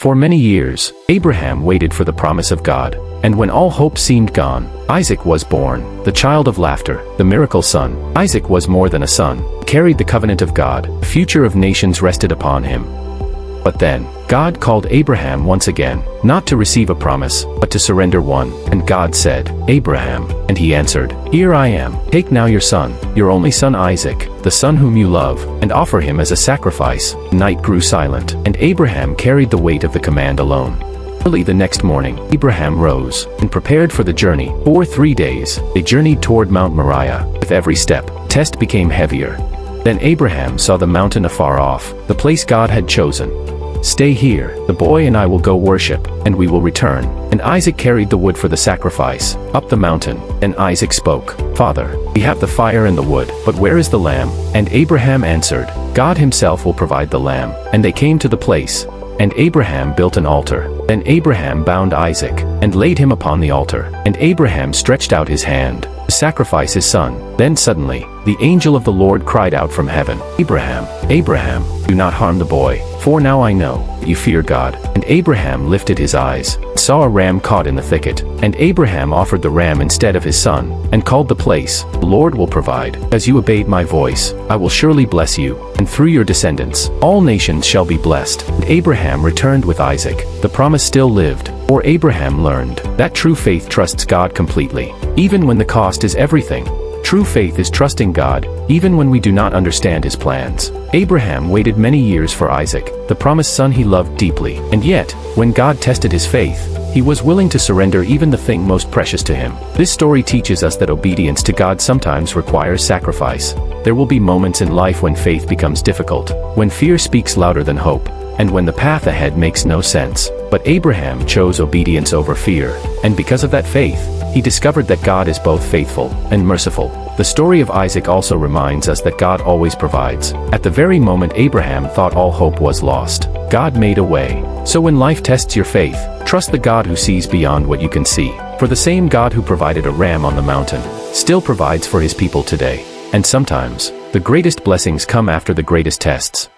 For many years, Abraham waited for the promise of God, and when all hope seemed gone, Isaac was born, the child of laughter, the miracle son. Isaac was more than a son, he carried the covenant of God, the future of nations rested upon him. But then, God called Abraham once again, not to receive a promise, but to surrender one, and God said, "Abraham," and he answered, "Here I am. Take now your son, your only son Isaac, the son whom you love, and offer him as a sacrifice." Night grew silent, and Abraham carried the weight of the command alone. Early the next morning, Abraham rose, and prepared for the journey. For 3 days, they journeyed toward Mount Moriah. With every step, the test became heavier. Then Abraham saw the mountain afar off, the place God had chosen. "Stay here, the boy and I will go worship, and we will return." And Isaac carried the wood for the sacrifice, up the mountain. And Isaac spoke, "Father, we have the fire and the wood, but where is the lamb?" And Abraham answered, "God himself will provide the lamb." And they came to the place, and Abraham built an altar. Then Abraham bound Isaac, and laid him upon the altar. And Abraham stretched out his hand to sacrifice his son. Then suddenly, the angel of the Lord cried out from heaven, "Abraham, Abraham, do not harm the boy, for now I know that you fear God." And Abraham lifted his eyes, and saw a ram caught in the thicket. And Abraham offered the ram instead of his son, and called the place, "The Lord will provide. As you obeyed my voice, I will surely bless you, and through your descendants, all nations shall be blessed." And Abraham returned with Isaac. The promise still lived, for Abraham learned that true faith trusts God completely, even when the cost is everything. True faith is trusting God, even when we do not understand his plans. Abraham waited many years for Isaac, the promised son he loved deeply. And yet, when God tested his faith, he was willing to surrender even the thing most precious to him. This story teaches us that obedience to God sometimes requires sacrifice. There will be moments in life when faith becomes difficult, when fear speaks louder than hope, and when the path ahead makes no sense. But Abraham chose obedience over fear, and because of that faith, he discovered that God is both faithful and merciful. The story of Isaac also reminds us that God always provides. At the very moment Abraham thought all hope was lost, God made a way. So when life tests your faith, trust the God who sees beyond what you can see. For the same God who provided a ram on the mountain, still provides for his people today. And sometimes, the greatest blessings come after the greatest tests.